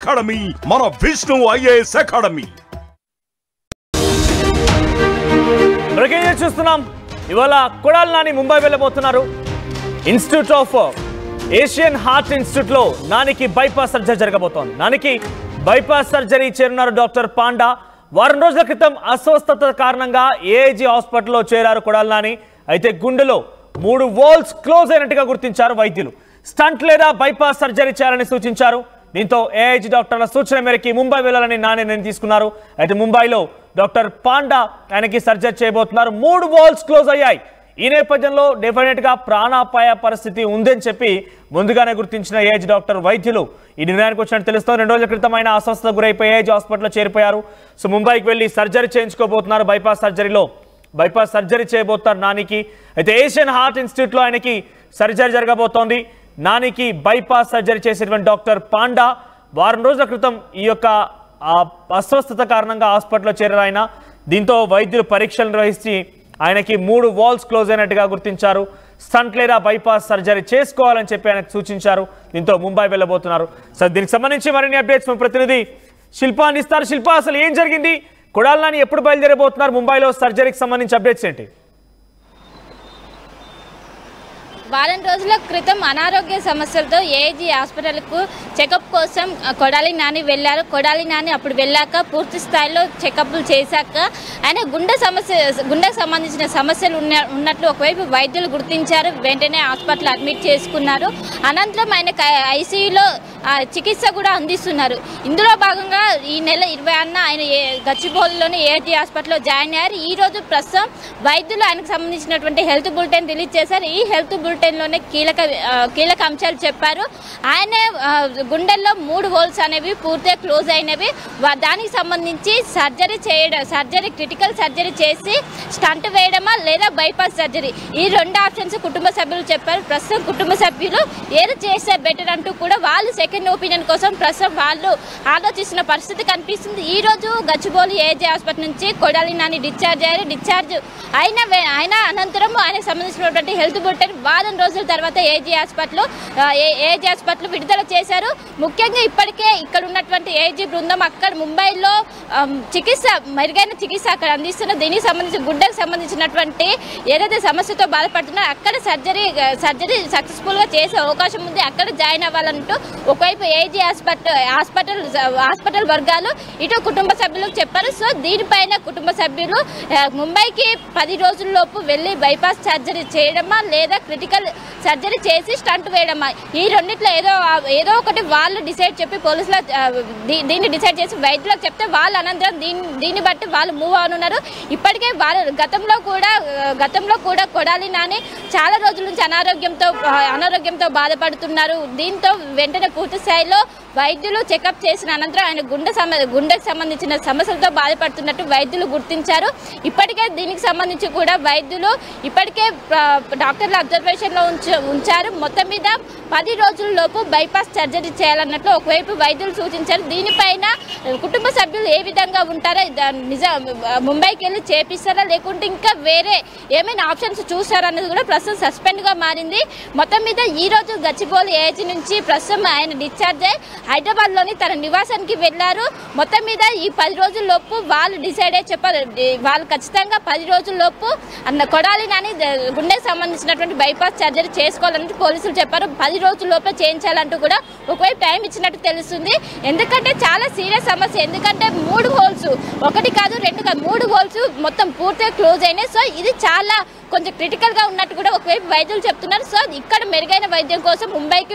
Academy మన Vishnu IAS academy. చూస్తున్నాం ఇవాళ కొడాలి నాని ముంబై వెళ్ళబోతున్నారు. Institute of Asian heart institute లో నానికి బైపాస్ సర్జరీ జరగబోతోంది. నానికి బైపాస్ సర్జరీ చేరున్నారు డాక్టర్ పాండా. వారం రోజుల క్రితం అస్వస్థత కారణంగా ఏఐజీ హాస్పిటల్లో చేరారు కొడాలి నాని. అయితే గుండెలో 3 వాల్స్ క్లోజ్ అయినట్టుగా గుర్తించారు వైద్యులు. స్టంట్ లేదా బైపాస్ సర్జరీ చేయాలని సూచించారు. దీంతో ఏఐజీ డాక్టర్ల సూచన మేరకు ముంబై వెళ్లాలని నాని నిర్ణయం తీసుకున్నారు. అయితే ముంబైలో డాక్టర్ పాండా ఆయనకి సర్జరీ చేయబోతున్నారు. 3 వాల్స్ క్లోజ్ అయ్యాయి. ఈ నేపథ్యంలో డెఫినెట్ గా ప్రాణాపాయ పరిస్థితి ఉందని చెప్పి ముందుగానే గుర్తించిన ఏఐజీ డాక్టర్ వైద్యులు ఈ నిర్ణయానికి వచ్చినట్టు తెలుస్తోంది. 2 రోజుల క్రితం ఆయన అస్వస్థత గురైపోయి ఏఐజీ హాస్పిటల్లో చేరిపోయారు. సో ముంబైకి వెళ్లి సర్జరీ చేయించుకోబోతున్నారు. బైపాస్ సర్జరీ చేయబోతున్నారు నానికి. అయితే ఏషియన్ హార్ట్ ఇన్స్టిట్యూట్ లో ఆయనకి సర్జరీ జరగబోతోంది. నానికి బైపాస్ సర్జరీ చేసేటువంటి డాక్టర్ పాండా వారం రోజుల క్రితం ఈ యొక్క అస్వస్థత కారణంగా హాస్పిటల్లో చేరారు ఆయన. దీంతో వైద్యులు పరీక్షలు నిర్వహించి ఆయనకి 3 వాల్స్ క్లోజ్ అయినట్టుగా గుర్తించారు. స్టంట్ లేదా బైపాస్ సర్జరీ చేసుకోవాలని చెప్పి ఆయనకు సూచించారు. దీంతో ముంబై వెళ్ళబోతున్నారు. సో దీనికి సంబంధించి మరిన్ని అప్డేట్స్ మా ప్రతినిధి శిల్ప అందిస్తారు. శిల్ప, అసలు ఏం జరిగింది? కొడాలి నాని ఎప్పుడు బయలుదేరబోతున్నారు? ముంబైలో సర్జరీకి సంబంధించి అప్డేట్స్ ఏంటి? వారం రోజుల క్రితం అనారోగ్య సమస్యలతో ఏఐజీ హాస్పిటల్కు చెకప్ కోసం కొడాలి నాని వెళ్ళారు. కొడాలి నాని అప్పుడు వెళ్ళాక పూర్తి స్థాయిలో చెకప్లు చేశాక ఆయన గుండెకు సంబంధించిన సమస్యలు ఉన్నట్లు ఒకవైపు వైద్యులు గుర్తించారు. వెంటనే హాస్పిటల్ అడ్మిట్ చేసుకున్నారు. అనంతరం ఆయనకు ఐసీయూలో చికిత్స కూడా అందిస్తున్నారు. ఇందులో భాగంగా ఈ నెల 26న ఆయన గచ్చిబౌలిలోని ఏఐజీ హాస్పిటల్లో జాయిన్ అయ్యారు. ఈ రోజు ప్రస్తుతం వైద్యులు ఆయనకు సంబంధించినటువంటి హెల్త్ బులెటిన్ రిలీజ్ చేశారు. ఈ హెల్త్ బులెటిన్లోనే కీలక అంశాలు చెప్పారు. ఆయన గుండెల్లో 3 హోల్స్ అనేవి పూర్తిగా క్లోజ్ అయినవి. దానికి సంబంధించి సర్జరీ క్రిటికల్ సర్జరీ చేసి స్టంట్ వేయడమా లేదా బైపాస్ సర్జరీ, ఈ 2 ఆప్షన్స్ కుటుంబ సభ్యులు చెప్పారు. ప్రస్తుతం కుటుంబ సభ్యులు ఏది చేస్తే బెటర్ అంటూ కూడా వాళ్ళు సెకండ్ ఒపీనియన్ కోసం ప్రస్తుతం వాళ్ళు ఆలోచిస్తున్న పరిస్థితి కనిపిస్తుంది. ఈ రోజు గచ్చిబౌలి ఏఐజీ హాస్పిటల్ నుంచి కొడాలి నాని డిశ్చార్జ్ అయ్యారు. డిశ్చార్జ్ అయిన అనంతరం ఆయనకు సంబంధించినటువంటి హెల్త్ బులెటిన్ వారం రోజుల తర్వాత ఏఐజీ హాస్పిటల్ విడుదల చేశారు. ముఖ్యంగా ఇప్పటికే ఇక్కడ ఉన్నటువంటి ఏఐజీ బృందం అక్కడ ముంబైలో మెరుగైన చికిత్స అక్కడ అందిస్తున్న దీనికి సంబంధించి గుండెకు సంబంధించినటువంటి ఏదైతే సమస్యతో బాధపడుతున్నారో అక్కడ సర్జరీ సక్సెస్ఫుల్ గా చేసే అవకాశం ఉంది. అక్కడ జాయిన్ అవ్వాలంటూ ఒకవైపు ఏఐజీ హాస్పిటల్ వర్గాలు ఇటు కుటుంబ సభ్యులకు చెప్పారు. సో దీనిపైన కుటుంబ సభ్యులు ముంబైకి 10 రోజుల్లోపు వెళ్ళి బైపాస్ సర్జరీ చేయడమా లేదా క్రిటికల్ సర్జరీ చేసి స్టంట్ వేయడమా, ఈ రెండిట్లో ఏదో ఒకటి వాళ్ళు డిసైడ్ చెప్పి పోలీసుల దీన్ని డిసైడ్ చేసి వైద్యులకు చెప్తే వాళ్ళు అనంతరం దీన్ని బట్టి వాళ్ళు మూవ్ అవనున్నారు. ఇప్పటికే గతంలో కూడా కొడాలి నాని చాలా రోజుల నుంచి అనారోగ్యంతో బాధపడుతున్నారు. దీంతో వెంటనే పూర్తి స్థాయిలో వైద్యులు చెకప్ చేసిన అనంతరం ఆయన గుండెకు సంబంధించిన సమస్యలతో బాధపడుతున్నట్టు వైద్యులు గుర్తించారు. ఇప్పటికే దీనికి సంబంధించి కూడా వైద్యులు ఇప్పటికే డాక్టర్ల అబ్జర్వేషన్ లో ఉంచారు. మొత్తం మీద 10 రోజుల్లోపు బైపాస్ సర్జరీ చేయాలన్నట్లు ఒకవైపు వైద్యులు సూచించారు. దీనిపైన కుటుంబ సభ్యులు ఏ విధంగా ఉంటారో ముంబైకి వెళ్ళి చేపిస్తారా లేకుంటే ఇంకా వేరే ఏమైనా ఆప్షన్స్ చూస్తారా అన్నది కూడా ప్రస్తుతం సస్పెండ్ గా మారింది. మొత్తం మీద ఈ రోజు గచ్చిబౌలి ఏఐజీ నుంచి ప్రస్తుతం ఆయన డిశ్చార్జ్ అయ్యి హైదరాబాద్ లోని తన నివాసానికి వెళ్లారు. మొత్తం మీద ఈ 10 రోజుల్లోపు వాళ్ళు డిసైడ్ అయ్యి చెప్పారు. వాళ్ళు ఖచ్చితంగా 10 రోజుల్లోపు కొడాలి నాని గుండెకు సంబంధించినటువంటి బైపాస్ సర్జరీ చేసుకోవాలని పోలీసులు చెప్పారు. 10 రోజుల్లోపే చేయించాలంటూ కూడా ఒకవైపు టైం ఇచ్చినట్టు తెలుస్తుంది. ఎందుకంటే చాలా సీరియస్ సమస్య. ఎందుకంటే 3 హోల్స్, 1 కాదు 2 కాదు 3 హోల్స్ మొత్తం పూర్తిగా క్లోజ్ అయినాయి. సో ఇది చాలా కొంచెం క్రిటికల్ గా ఉన్నట్టు కూడా ఒకవైపు వైద్యులు చెప్తున్నారు. సో ఇక్కడ మెరుగైన వైద్యం కోసం ముంబైకి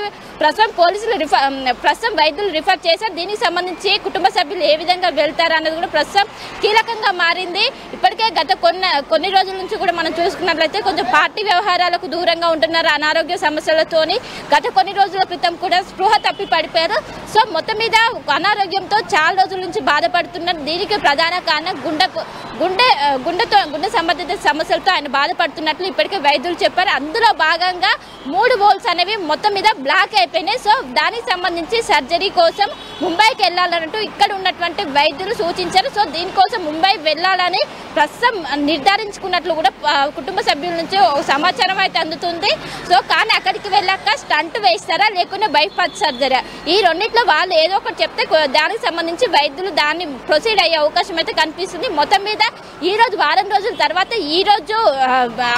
ప్రస్తుతం వైద్యులు రిఫర్ చేశారు. దీనికి సంబంధించి కుటుంబ సభ్యులు ఏ విధంగా వెళ్తారు అన్నది కూడా ప్రస్తుతం కీలకంగా మారింది. ఇప్పటికే గత కొన్ని రోజుల నుంచి కూడా మనం చూసుకున్నట్లయితే కొంచెం పార్టీ వ్యవహారాలకు దూరంగా ఉంటున్నారు. అనారోగ్య సమస్యలతోని గత కొన్ని రోజుల క్రితం కూడా స్పృహ తప్పి పడిపోయారు. సో మొత్తం మీద అనారోగ్యంతో చాలా రోజుల నుంచి బాధపడుతున్నారు. దీనికి ప్రధాన కారణం గుండె సంబంధిత సమస్యలతో ఆయన బాధపడుతున్నారు. బాధపడుతున్నట్లు ఇప్పటికే వైద్యులు చెప్పారు. అందులో భాగంగా 3 హోల్స్ అనేవి మొత్తం మీద బ్లాక్ అయిపోయినాయి. సో దానికి సంబంధించి సర్జరీ కోసం ముంబైకి వెళ్ళాలంటూ ఇక్కడ ఉన్నటువంటి వైద్యులు సూచించారు. సో దీనికోసం ముంబై వెళ్ళాలని ప్రస్తుతం నిర్ధారించుకున్నట్లు కూడా కుటుంబ సభ్యుల నుంచి సమాచారం అయితే అందుతుంది. సో కానీ అక్కడికి వెళ్ళాక స్టంట్ వేస్తారా లేకుంటే బైపాస్ సర్జరీ, ఈ రెండిట్లో వాళ్ళు ఏదో ఒకటి చెప్తే దానికి సంబంధించి వైద్యులు దాన్ని ప్రొసీడ్ అయ్యే అవకాశం అయితే కనిపిస్తుంది. మొత్తం మీద ఈ రోజు వారం రోజుల తర్వాత ఈ రోజు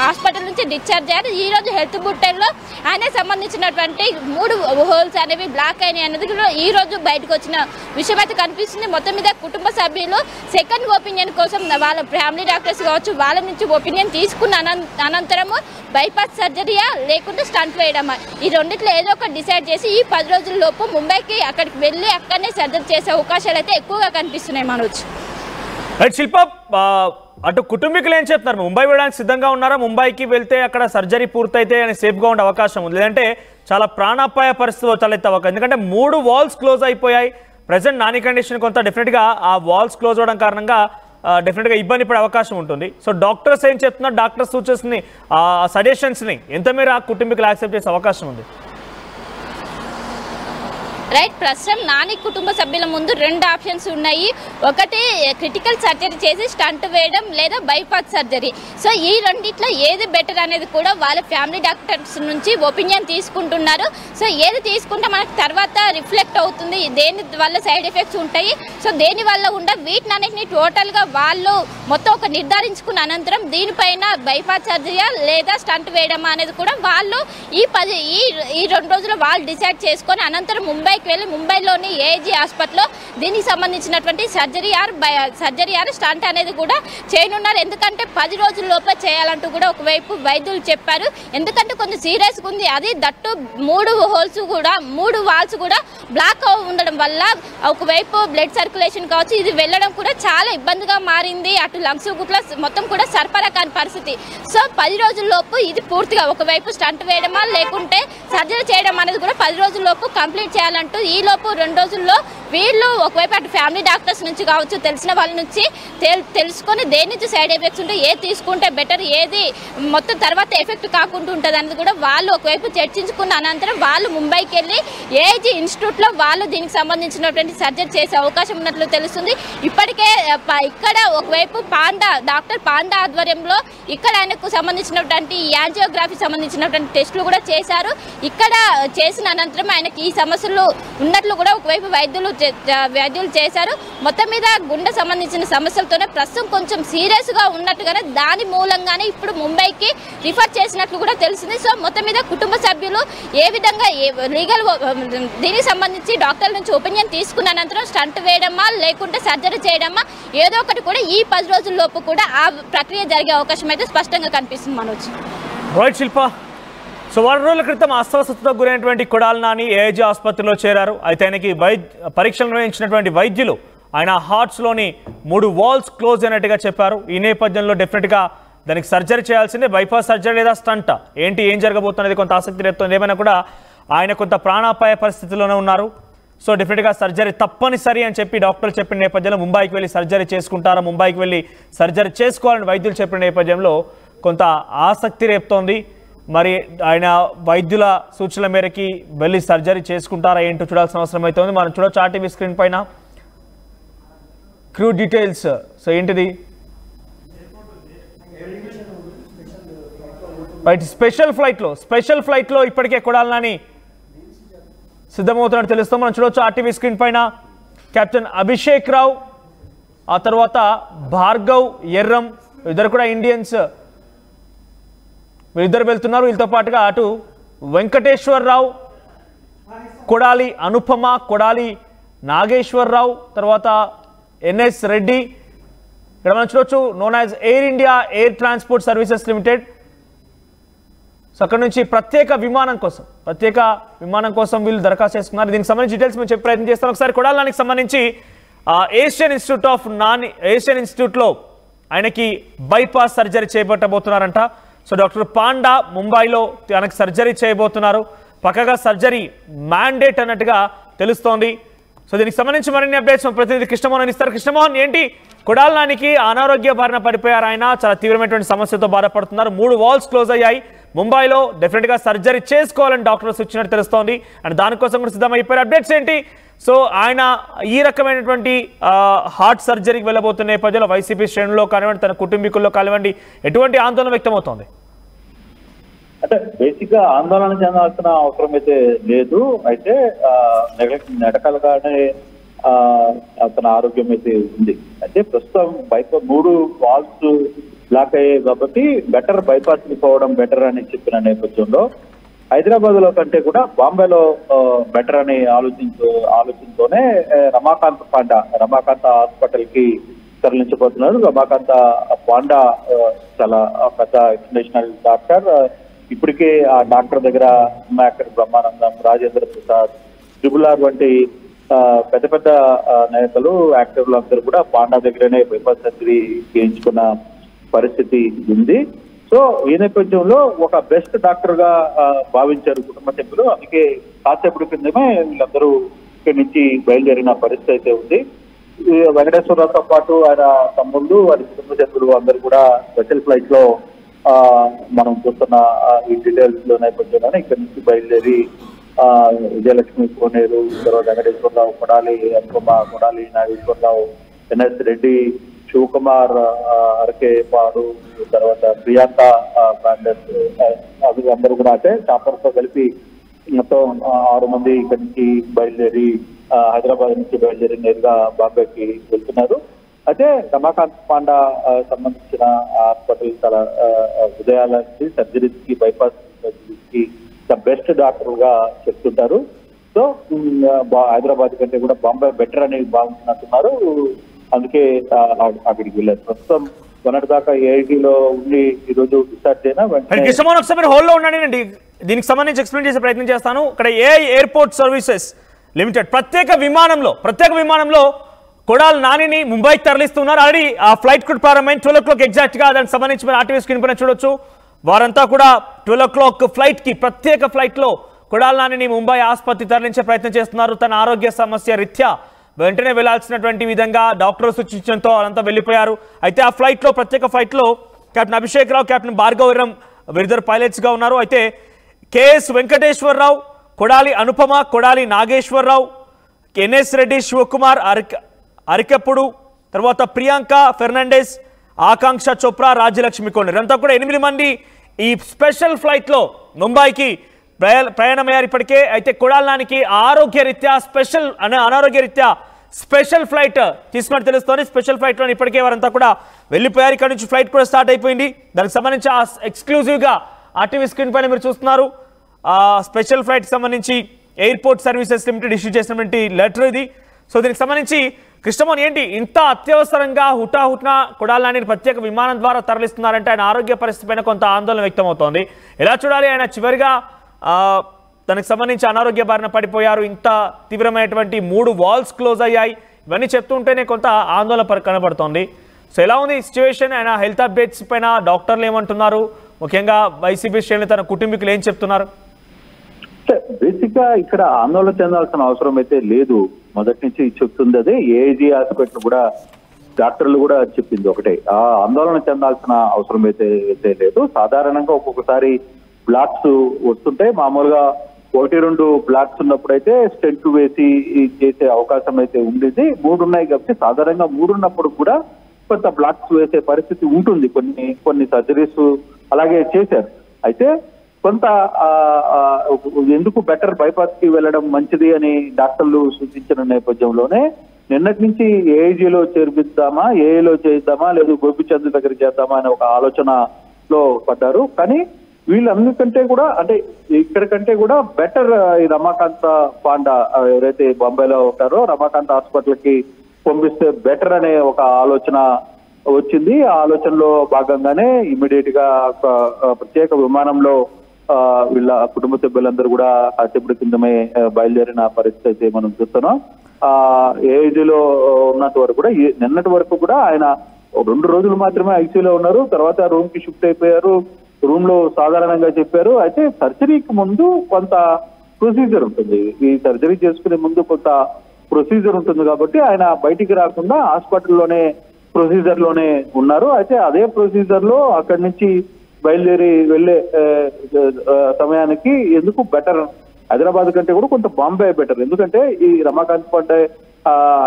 హాస్పిటల్ నుంచి డిశ్చార్జ్ అయ్యారు. ఈ రోజు హెల్త్ బులెటిన్లో ఆయన సంబంధించినటువంటి 3 హోల్స్ అనేవి బ్లాక్ అయినాయి అనేది ఈ రోజు బయటకు వచ్చిన విషయం అయితే కనిపిస్తుంది. మొత్తం మీద కుటుంబ సభ్యులు సెకండ్ ఒపీనియన్ కోసం వాళ్ళ ఫ్యామిలీ డాక్టర్స్ కావచ్చు వాళ్ళ నుంచి ఒపీనియన్ తీసుకున్న అనంతరము బైపాస్ సర్జరీయా లేకుంటే స్టంట్ వేయడమా, ఈ రెండిట్లో ఏదో ఒకటి డిసైడ్ చేసి ఈ 10 రోజుల లోపు ముంబైకి అక్కడికి వెళ్ళి అక్కడనే సర్జరీ చేసే అవకాశాలు అయితే ఎక్కువగా కనిపిస్తున్నాయి. మనోజ్ శిల్ప, అటు కుటుంబీకులు ఏం చెప్తున్నారు? ముంబై వెళ్ళడానికి సిద్ధంగా ఉన్నారా? ముంబైకి వెళ్తే అక్కడ సర్జరీ పూర్తయితే అని సేఫ్గా ఉండే అవకాశం ఉంది, లేదంటే చాలా ప్రాణాపాయ పరిస్థితి తలెత్తే అవకాశం? ఎందుకంటే 3 వాల్స్ క్లోజ్ అయిపోయాయి. ప్రజెంట్ నాని కండిషన్ కొంత డెఫినెట్గా ఆ వాల్స్ క్లోజ్ అవ్వడం కారణంగా డెఫినెట్గా ఇబ్బంది పడే అవకాశం ఉంటుంది. సో డాక్టర్స్ ఏం చెప్తున్నారు? డాక్టర్స్ సూచనని సజెషన్స్ని ఎంత మేర కుటుంబీకులు యాక్సెప్ట్ చేసే అవకాశం ఉంది? రైట్, ప్రస్తుతం నాని కుటుంబ సభ్యుల ముందు 2 ఆప్షన్స్ ఉన్నాయి. ఒకటి క్రిటికల్ సర్జరీ చేసి స్టంట్ వేయడం, లేదా బైపాస్ సర్జరీ. సో ఈ రెండిట్లో ఏది బెటర్ అనేది కూడా వాళ్ళ ఫ్యామిలీ డాక్టర్స్ నుంచి ఒపీనియన్ తీసుకుంటున్నారు. సో ఏది తీసుకుంటే మనకు తర్వాత రిఫ్లెక్ట్ అవుతుంది, దేని వల్ల సైడ్ ఎఫెక్ట్స్ ఉంటాయి, సో దేని వల్ల వీటినన్నింటినీ టోటల్గా వాళ్ళు మొత్తం ఒక నిర్ధారించుకున్న అనంతరం దీనిపైన బైపాస్ సర్జరీయా లేదా స్టంట్ వేయడమా అనేది కూడా వాళ్ళు ఈ 2 రోజులు వాళ్ళు డిసైడ్ చేసుకొని అనంతరం ముంబైకి వెళ్ళి ముంబైలోని ఏజీ హాస్పిటల్లో దీనికి సంబంధించినటువంటి సర్జరీ ఆర్ స్టంట్ అనేది కూడా చేయనున్నారు. ఎందుకంటే 10 రోజుల లోపల చేయాలంటూ కూడా ఒకవైపు వైద్యులు చెప్పారు. ఎందుకంటే కొంచెం సీరియస్గా ఉంది, అది దట్టు 3 వాల్స్ కూడా బ్లాక్ ఉండడం వల్ల ఒకవైపు బ్లడ్ సర్క్యులేషన్ కావచ్చు, ఇది వెళ్ళడం కూడా చాలా ఇబ్బందిగా మారింది. అటు లంగ్స్ గుట్ల మొత్తం కూడా సరఫరా కాని పరిస్థితి. సో 10 రోజుల లోపు ఇది పూర్తిగా ఒకవైపు స్టంట్ వేయడమా లేకుంటే సర్జరీ చేయడం అనేది కూడా 10 రోజుల లోపు కంప్లీట్ చేయాలంటూ ఈ లోపు 2 రోజుల్లో వీళ్ళు ఒకవైపు అటు ఫ్యామిలీ డాక్టర్స్ నుంచి కావచ్చు, తెలిసిన వాళ్ళ నుంచి తెలుసుకొని దేని నుంచి సైడ్ ఎఫెక్ట్స్ ఉంటే ఏది తీసుకుంటే బెటర్, ఏది మొత్తం తర్వాత ఎఫెక్ట్ కాకుండా ఉంటుంది అనేది కూడా వాళ్ళు ఒకవైపు చర్చించుకున్న అనంతరం వాళ్ళు ముంబైకి వెళ్ళి ఏజీ ఇన్స్టిట్యూట్లో వాళ్ళు దీనికి సంబంధించినటువంటి సర్జరీ చేసే అవకాశం ఉన్నట్లు తెలుస్తుంది. ఇప్పటికే ఇక్కడ ఒకవైపు డాక్టర్ పాండా ఆధ్వర్యంలో ఇక్కడ ఆయనకు సంబంధించినటువంటి యాంజియోగ్రఫీ సంబంధించినటువంటి టెస్టులు కూడా చేశారు. ఇక్కడ చేసిన అనంతరం ఆయనకి ఈ సమస్యలు ఉన్నట్లు కూడా ఒకవైపు వైద్యులు చేశారు. మొత్తం మీద గుండె సంబంధించిన సమస్యలతోనే ప్రస్తుతం కొంచెం సీరియస్గా ఉన్నట్టుగానే దాని మూలంగానే ఇప్పుడు ముంబైకి రిఫర్ చేసినట్లు కూడా తెలిసింది. సో మొత్తం మీద కుటుంబ సభ్యులు ఏ విధంగా లీగల్ దీనికి సంబంధించి డాక్టర్ల నుంచి ఒపీనియన్ తీసుకున్న అనంతరం స్టంట్ వేయడమా లేకుంటే సర్జరీ చేయడమా ఏదో ఒకటి కూడా ఈ 10 రోజుల లోపు కూడా ఆ ప్రక్రియ జరిగే అవకాశం అయితే స్పష్టంగా కనిపిస్తుంది. మనోజ్ రైట్ శిల్ప, సో 2 రోజుల క్రితం అస్వస్థతకు గురైనటువంటి కొడాలి నాని ఏజీ ఆసుపత్రిలో చేరారు. అయితే ఆయనకి పరీక్షలు నిర్వహించినటువంటి వైద్యులు ఆయన హార్ట్స్లోని 3 వాల్స్ క్లోజ్ అయినట్టుగా చెప్పారు. ఈ నేపథ్యంలో డెఫినెట్గా దానికి సర్జరీ చేయాల్సిందే, బైపాస్ సర్జరీ లేదా స్టంట్ ఏం జరగబోతున్నది కొంత ఆసక్తి రేపుతుంది. ఏమైనా కూడా ఆయన కొంత ప్రాణాపాయ పరిస్థితిలోనే ఉన్నారు. సో డెఫినెట్గా సర్జరీ తప్పనిసరి అని చెప్పి డాక్టర్లు చెప్పిన నేపథ్యంలో ముంబైకి వెళ్ళి సర్జరీ చేసుకుంటారా, ముంబైకి వెళ్ళి సర్జరీ చేసుకోవాలని వైద్యులు చెప్పిన నేపథ్యంలో కొంత ఆసక్తి రేపుతోంది. మరి ఆయన వైద్యుల సూచనల మేరకి వెళ్ళి సర్జరీ చేసుకుంటారా ఏంటో చూడాల్సిన అవసరం అయితే ఉంది. మనం చూడొచ్చు ఆర్టీవీ స్క్రీన్ పైన క్రూ డీటెయిల్స్. సో ఏంటిది రైట్, స్పెషల్ ఫ్లైట్లో ఇప్పటికే కొడాలి నాని సిద్ధమవుతున్నట్టు తెలుస్తాం. మనం చూడొచ్చు ఆర్టీవీ స్క్రీన్ పైన కెప్టెన్ అభిషేక్ రావు, ఆ తర్వాత భార్గవ్ ఎర్రం, ఇద్దరు కూడా ఇండియన్స్, వీరిద్దరు వెళ్తున్నారు. వీళ్ళతో పాటుగా అటు వెంకటేశ్వరరావు, కొడాలి అనుపమ, కొడాలి నాగేశ్వరరావు, తర్వాత ఎన్ఎస్ రెడ్డి. ఇక్కడ మనం చూడొచ్చు known as air India air transport services limited. So అక్కడ నుంచి ప్రత్యేక విమానం కోసం వీళ్ళు దరఖాస్తు చేసుకున్నారు. దీనికి సంబంధించి డీటెయిల్స్ మేము చెప్పే ప్రయత్నం చేస్తాం. ఒకసారి కొడాలి నానికి సంబంధించి ఏషియన్ ఇన్స్టిట్యూట్లో ఆయనకి బైపాస్ సర్జరీ చేపట్టబోతున్నారంట. సో డాక్టర్ పాండా ముంబైలో తనకు సర్జరీ చేయబోతున్నారు. పక్కగా సర్జరీ మ్యాండేట్ అన్నట్టుగా తెలుస్తోంది. సో దీనికి సంబంధించి మరిన్ని అప్డేట్స్ మా ప్రతినిధి కృష్ణమోహన్ ఇస్తారు. కృష్ణమోహన్, ఏంటి కొడాలి నానికి అనారోగ్య బారిన పడిపోయారు, ఆయన చాలా తీవ్రమైనటువంటి సమస్యతో బాధపడుతున్నారు, 3 వాల్స్ క్లోజ్ అయ్యాయి, ముంబైలో డెఫినెట్గా సర్జరీ చేసుకోవాలని డాక్టర్స్ ఇచ్చినట్టు తెలుస్తోంది, అండ్ దానికోసం కూడా సిద్ధమైపోయారు. అప్డేట్స్ ఏంటి? సో ఆయన ఈ రకమైనటువంటి హార్ట్ సర్జరీకి వెళ్ళబోతున్న నేపథ్యంలో వైసీపీ శ్రేణుల్లో కానివ్వండి, తన కుటుంబీకుల్లో కానివ్వండి, ఎటువంటి ఆందోళన వ్యక్తమవుతోంది? అంటే బేసిక్ గా ఆందోళన చెందాల్సిన అవసరం అయితే లేదు. అయితే నడకలుగానే అతని ఆరోగ్యం అయితే ఉంది. అయితే ప్రస్తుతం 3 వాల్స్ బ్లాక్ అయ్యాయి కాబట్టి బైపాస్ పోవడం బెటర్ అని చెప్పిన నేపథ్యంలో హైదరాబాద్ లో కంటే కూడా బాంబేలో బెటర్ అని ఆలోచనతోనే రమాకాంత హాస్పిటల్ కి తరలించబోతున్నారు. రమాకాంత పాండా చాలా పెద్ద ఇంటర్నేషనల్ డాక్టర్. ఇప్పటికే ఆ డాక్టర్ దగ్గర యాక్టర్ బ్రహ్మానందం, రాజేంద్ర ప్రసాద్, RRR వంటి పెద్ద పెద్ద నేతలు, యాక్టర్లు అందరూ కూడా పాండా దగ్గరనే బైపాస్ సర్జరీ చేయించుకున్న పరిస్థితి ఉంది. సో ఈ నేపథ్యంలో ఒక బెస్ట్ డాక్టర్ గా భావించారు కుటుంబ సభ్యులు. అందుకే కాసేపటి కిందమే వీళ్ళందరూ ఇక్కడి నుంచి బయలుదేరిన పరిస్థితి అయితే ఉంది. వెంకటేశ్వరరావుతో పాటు ఆయన తమ్ముళ్ళు, వారి కుటుంబ సభ్యులు అందరూ కూడా స్పెషల్ ఫ్లైట్ లో మనం చూస్తున్న ఈ డీటెయిల్స్ లో నేపథ్యంలోనే ఇక్కడి నుంచి బయలుదేరి విజయలక్ష్మి కోనేరు, తర్వాత వెంకటేశ్వరరావు, కొడాలి నాగేశ్వరరావు, NS రెడ్డి, శివకుమార్ అరకేపాడు, తర్వాత ప్రియాంక బ్రాండెస్ అందరూ కూడా అంటే చాపర్ తో కలిపి మొత్తం 6 మంది ఇక్కడి నుంచి బయలుదేరి హైదరాబాద్ నుంచి బయలుదేరి నేరుగా బాంబేకి వెళ్తున్నారు. అయితే రమాకాంత్ పాండా సంబంధించిన హాస్పిటల్ చాలా ఉదయాల నుంచి సర్జరీకి, బైపాస్ సర్జరీకి బెస్ట్ డాక్టర్ గా చెప్తుంటారు. సో హైదరాబాద్ కంటే కూడా బాంబే బెటర్ అని భావించినట్టున్నారు. అందుకే అక్కడికి వెళ్ళారు. ప్రస్తుతం మొన్నటి దాకా ఏఐటీలో ఉండి ఈ రోజు డిశ్చార్జ్ అయినా కృష్ణమోహన్ ఒకసారి హోల్డ్ లో ఉన్నానండి. దీనికి సంబంధించి ఎక్స్ప్లెయిన్ చేసే ప్రయత్నం చేస్తాను. ఇక్కడ ఎయిర్పోర్ట్ సర్వీసెస్ లిమిటెడ్ ప్రత్యేక విమానంలో కొడాలి నానిని ముంబైకి తరలిస్తున్నారు. ఆల్రెడీ ఆ ఫ్లైట్ కూడా ప్రారంభమైంది 12 o'clock ఎగ్జాక్ట్ గా. దానికి సంబంధించి మన ఆర్టీవీ స్క్రీన్ పైన చూడొచ్చు. వారంతా కూడా 12 o'clock ఫ్లైట్ కి, ప్రత్యేక ఫ్లైట్ లో కొడాలి నానిని ముంబై ఆసుపత్రి తరలించే ప్రయత్నం చేస్తున్నారు. తన ఆరోగ్య సమస్య రీత్యా వెంటనే వెళ్లాల్సినటువంటి విధంగా డాక్టర్ సూచించడంతో వాళ్ళంతా వెళ్ళిపోయారు. అయితే ఆ ఫ్లైట్ లో, ప్రత్యేక ఫ్లైట్ లో కెప్టెన్ అభిషేక్ రావు, కెప్టెన్ భార్గవరం వీరిద్దరు పైలట్స్ గా ఉన్నారు. అయితే KS వెంకటేశ్వరరావు, కొడాలి అనుపమ, కొడాలి నాగేశ్వరరావు, NS రెడ్డి, శివకుమార్ అరికెప్పుడు, తర్వాత ప్రియాంక ఫెర్నాండెస్, ఆకాంక్ష చోప్రా, రాజ్యలక్ష్మి కోనేరు, అంతా కూడా 8 మంది ఈ స్పెషల్ ఫ్లైట్ లో ముంబైకి ప్రయాణమయ్యారు ఇప్పటికే. అయితే కొడాలి నానికి అనారోగ్య రీత్యా స్పెషల్ ఫ్లైట్ తీసుకున్నట్టు తెలుస్తోంది. స్పెషల్ ఫ్లైట్ లో ఇప్పటికే వారంతా కూడా వెళ్ళిపోయారు. ఇక్కడ నుంచి ఫ్లైట్ కూడా స్టార్ట్ అయిపోయింది. దానికి సంబంధించి ఎక్స్క్లూజివ్ గా ఆర్టీవీ స్క్రీన్ పైన మీరు చూస్తున్నారు. స్పెషల్ ఫ్లైట్ సంబంధించి ఎయిర్పోర్ట్ సర్వీసెస్ లిమిటెడ్ ఇష్యూ చేసినటువంటి లెటర్ ఇది. సో దీనికి సంబంధించి కృష్ణమోహన్, ఏంటి ఇంత అత్యవసరంగా హుటాహుటిన కొడాలి నానిని ప్రత్యేక విమానం ద్వారా తరలిస్తున్నారంటే ఆయన ఆరోగ్య పరిస్థితి పైన కొంత ఆందోళన వ్యక్తమవుతోంది. ఎలా చూడాలి? ఆయన చివరిగా తనకు సంబంధించి అనారోగ్య బారిన పడిపోయారు. ఇంత తీవ్రమైనటువంటి 3 వాల్స్ క్లోజ్ అయ్యాయి. ఇవన్నీ చెప్తుంటేనే కొంత ఆందోళన కనబడుతోంది. సో ఎలా ఉంది సిచ్యువేషన్? ఆయన హెల్త్ అప్డేట్స్ పైన డాక్టర్లు ఏమంటున్నారు? ముఖ్యంగా వైసీపీ శ్రేణులు, తన కుటుంబీకులు ఏం చెప్తున్నారు? బేసిక్ గా ఇక్కడ ఆందోళన చెందాల్సిన అవసరం అయితే లేదు. మొదటి నుంచి చెప్తుంది అదే. ఏఐజీ హాస్పిటల్ కూడా డాక్టర్లు కూడా చెప్పింది ఒకటే, ఆందోళన చెందాల్సిన అవసరం అయితే లేదు. సాధారణంగా ఒక్కొక్కసారి బ్లాక్స్ వస్తుంటే మామూలుగా 1-2 బ్లాక్స్ ఉన్నప్పుడైతే స్టెంట్ వేసి చేసే అవకాశం అయితే ఉండేది. 3 ఉన్నాయి కాబట్టి సాధారణంగా 3 ఉన్నప్పుడు కూడా కొంత బ్లాక్స్ వేసే పరిస్థితి ఉంటుంది. కొన్ని సర్జరీస్ అలాగే చేశారు. అయితే కొంత ఎందుకు బెటర్ బైపాస్ కి వెళ్ళడం మంచిది అని డాక్టర్లు సూచించిన నేపథ్యంలోనే నిన్నటి నుంచి ఏఐజీలో చేర్పిద్దామా, ఏఐలో చేద్దామా, లేదు గోపిచంద్ దగ్గర చేద్దామా అనే ఒక ఆలోచనలో పడ్డారు. కానీ వీళ్ళందరికంటే కూడా, అంటే ఇక్కడికంటే కూడా బెటర్ ఈ రమాకాంత పాండా ఎవరైతే బాంబేలో ఉంటారో రమాకాంత్ హాస్పిటల్ కి పంపిస్తే బెటర్ అనే ఒక ఆలోచన వచ్చింది. ఆ ఆలోచనలో భాగంగానే ఇమ్మీడియట్ గా ప్రత్యేక విమానంలో వీళ్ళ కుటుంబ సభ్యులందరూ కూడా కాసేపటి కిందమే బయలుదేరిన పరిస్థితి అయితే మనం చూస్తున్నాం. ఏఐజీలో ఉన్నంత వరకు కూడా, నిన్నటి వరకు కూడా ఆయన 2 రోజులు మాత్రమే ఐసీయూలో ఉన్నారు. తర్వాత రూమ్ కి షిఫ్ట్ అయిపోయారు. రూమ్ లో సాధారణంగా చెప్పారు. అయితే సర్జరీకి ముందు కొంత ప్రొసీజర్ ఉంటుంది. ఈ సర్జరీ చేసుకునే ముందు కొంత ప్రొసీజర్ ఉంటుంది కాబట్టి ఆయన బయటికి రాకుండా హాస్పిటల్లోనే ప్రొసీజర్ లోనే ఉన్నారు. అయితే అదే ప్రొసీజర్ లో అక్కడి నుంచి బయలుదేరి వెళ్లే సమయానికి ఎందుకు బెటర్, హైదరాబాద్ కంటే కూడా కొంత బాంబే బెటర్. ఎందుకంటే ఈ రమాకాంత్ పాండే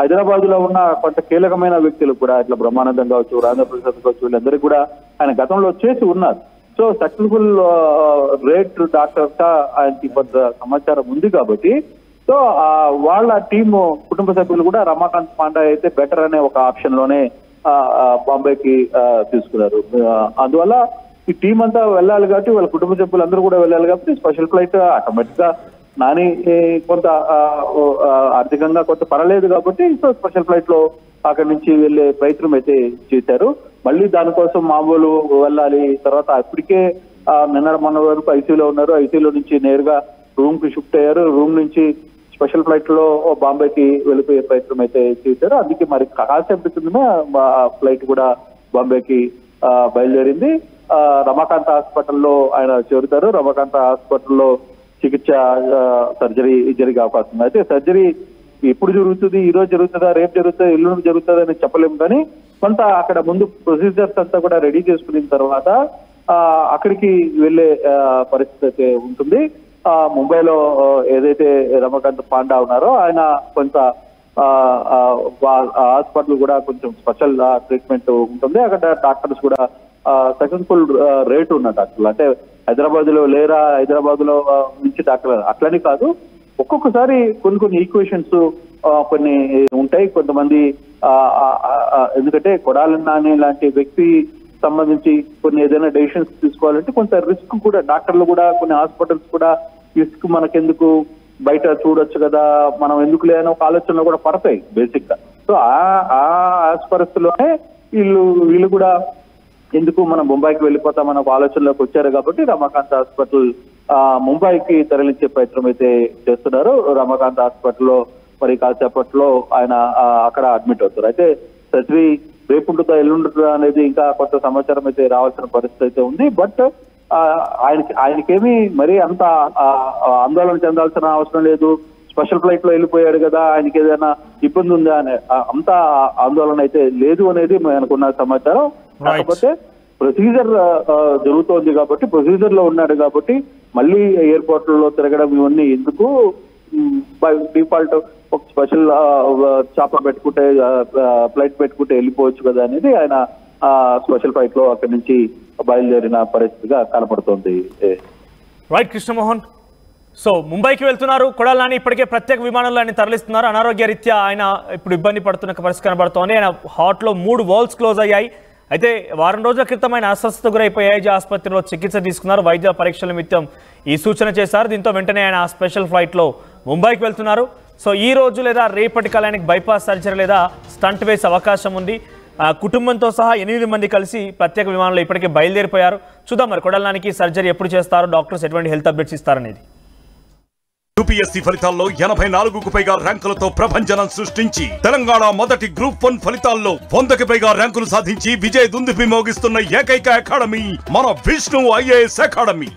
హైదరాబాద్ లో ఉన్న కొంత కీలకమైన వ్యక్తులు కూడా ఇట్లా బ్రహ్మానందం కావచ్చు, రాజేంద్ర ప్రసాద్ కావచ్చు, వీళ్ళందరికీ కూడా ఆయన గతంలో చేసి ఉన్నారు. సో సక్సెస్ఫుల్ రేట్ డాక్టర్ గా ఆయనకి కొంత సమాచారం ఉంది కాబట్టి సో వాళ్ళ టీము కుటుంబ సభ్యులు కూడా రమాకాంత్ పాండే అయితే బెటర్ అనే ఒక ఆప్షన్ లోనే బాంబేకి తీసుకున్నారు. అందువల్ల ఈ టీం అంతా వెళ్ళాలి కాబట్టి వాళ్ళ కుటుంబ సభ్యులు అందరూ కూడా వెళ్ళాలి కాబట్టి స్పెషల్ ఫ్లైట్ ఆటోమేటిక్ గా నాని కొంత ఆర్థికంగా కొంత పర్వాలేదు కాబట్టి సో స్పెషల్ ఫ్లైట్ లో అక్కడి నుంచి వెళ్లే ప్రయత్నం అయితే చేశారు. మళ్ళీ దానికోసం మామూలు వెళ్ళాలి. తర్వాత ఇప్పటికే నిన్న మొన్న వరకు ఐసీయూలో ఉన్నారు. ఐసీయూలో నుంచి నేరుగా రూమ్ కి షిఫ్ట్ అయ్యారు. రూమ్ నుంచి స్పెషల్ ఫ్లైట్ లో బాంబేకి వెళ్ళిపోయే ప్రయత్నం అయితే చేశారు. అందుకే మరి కాసేపు కిందనే ఫ్లైట్ కూడా బాంబేకి బయలుదేరింది. రమాకాంత్ హాస్పిటల్లో ఆయన చేరుతారు. రమాకాంత్ హాస్పిటల్లో చికిత్స సర్జరీ జరిగే అవకాశం ఉంది. అయితే సర్జరీ ఎప్పుడు జరుగుతుంది, ఈ రోజు జరుగుతుందా, రేపు జరుగుతుందా, ఎల్లుండి జరుగుతుందా అని చెప్పలేము. కానీ కొంత అక్కడ ముందు ప్రొసీజర్స్ అంతా కూడా రెడీ చేసుకున్న తర్వాత అక్కడికి వెళ్లే పరిస్థితి అయితే ఉంటుంది. ముంబైలో ఏదైతే రమాకాంత్ పాండా ఉన్నారో ఆయన కొంత హాస్పిటల్ కూడా కొంచెం స్పెషల్ ట్రీట్మెంట్ ఉంటుంది. అక్కడ డాక్టర్స్ కూడా సక్సెస్ఫుల్ రేట్ ఉన్న డాక్టర్లు, అంటే హైదరాబాద్ లో లేరా, హైదరాబాద్ లో నుంచి డాక్టర్ అట్లని కాదు, ఒక్కొక్కసారి కొన్ని ఈక్వేషన్స్ కొన్ని ఉంటాయి. కొంతమంది ఎందుకంటే కొడాలి నాని లాంటి వ్యక్తి సంబంధించి కొన్ని ఏదైనా డెసిషన్స్ తీసుకోవాలంటే కొంత రిస్క్ కూడా డాక్టర్లు కూడా కొన్ని హాస్పిటల్స్ కూడా రిస్క్ మనకెందుకు, బయట చూడొచ్చు కదా, మనం ఎందుకు లేని ఒక ఆలోచనలు కూడా పడతాయి బేసిక్ గా. సో ఆ పరిస్థితుల్లోనే వీళ్ళు కూడా ఎందుకు మనం ముంబైకి వెళ్ళిపోతామన్న ఒక ఆలోచనలోకి వచ్చారు కాబట్టి రమాకాంత్ హాస్పిటల్ ముంబైకి తరలించే ప్రయత్నం అయితే చేస్తున్నారు. రమాకాంత్ హాస్పిటల్లో మరి కాసేపట్లో ఆయన అక్కడ అడ్మిట్ అవుతారు. అయితే సర్జరీ రేపు ఉంటుందా ఎల్లుంటుందా అనేది ఇంకా కొంత సమాచారం అయితే రావాల్సిన పరిస్థితి అయితే ఉంది. బట్ ఆయనకేమీ మరి అంత ఆందోళన చెందాల్సిన అవసరం లేదు. స్పెషల్ ఫ్లైట్ లో వెళ్ళిపోయాడు కదా, ఆయనకి ఏదైనా ఇబ్బంది ఉందా అనే అంత ఆందోళన అయితే లేదు అనేది మనకున్న సమాచారం. కాకపోతే ప్రొసీజర్ జరుగుతోంది కాబట్టి ప్రొసీజర్ లో ఉన్నాడు కాబట్టి మళ్ళీ ఎయిర్పోర్ట్ లో తిరగడం ఇవన్నీ ఎందుకు, బై డిఫాల్ట్ ఒక స్పెషల్ చాప పెట్టుకుంటే ఫ్లైట్ పెట్టుకుంటే వెళ్ళిపోవచ్చు కదా అనేది ఆయన స్పెషల్ ఫ్లైట్ లో అక్కడి నుంచి బయలుదేరిన పరిస్థితిగా కనపడుతోంది. రైట్ కృష్ణమోహన్. సో ముంబైకి వెళ్తున్నారు కొడాలి నాని, ఇప్పటికే ప్రత్యేక విమానంలో ఆయన తరలిస్తున్నారు. అనారోగ్య రీత్యా ఆయన ఇప్పుడు ఇబ్బంది పడుతున్న పరిస్థితి కనబడుతోంది. ఆయన హార్ట్లో 3 వాల్వ్స్ క్లోజ్ అయ్యాయి. అయితే వారం రోజుల క్రితం ఆయన అస్వస్థతకు గురైపోయి ఏఐజీ ఆసుపత్రిలో చికిత్స తీసుకున్నారు. వైద్య పరీక్షల నిమిత్తం ఈ సూచన చేశారు. దీంతో వెంటనే ఆయన స్పెషల్ ఫ్లైట్లో ముంబైకి వెళ్తున్నారు. సో ఈ రోజు లేదా రేపటి కాలానికి బైపాస్ సర్జరీ లేదా స్టంట్ వేసే అవకాశం ఉంది. కుటుంబంతో సహా 8 మంది కలిసి ప్రత్యేక విమానంలో ఇప్పటికే బయలుదేరిపోయారు. చూద్దాం మరి కొడాలి నానికి సర్జరీ ఎప్పుడు చేస్తారు, డాక్టర్స్ ఎటువంటి హెల్త్ అప్డేట్స్ ఇస్తారనేది. యూపీఎస్సీ ఫలితాల్లో 84కు పైగా ర్యాంకులతో ప్రభంజనం సృష్టించి తెలంగాణ మొదటి గ్రూప్ 1 ఫలితాల్లో 100కి పైగా ర్యాంకులు సాధించి విజయ దుందుభి మోగిస్తున్న ఏకైక అకాడమీ మన విష్ణు ఐఏఎస్ అకాడమీ.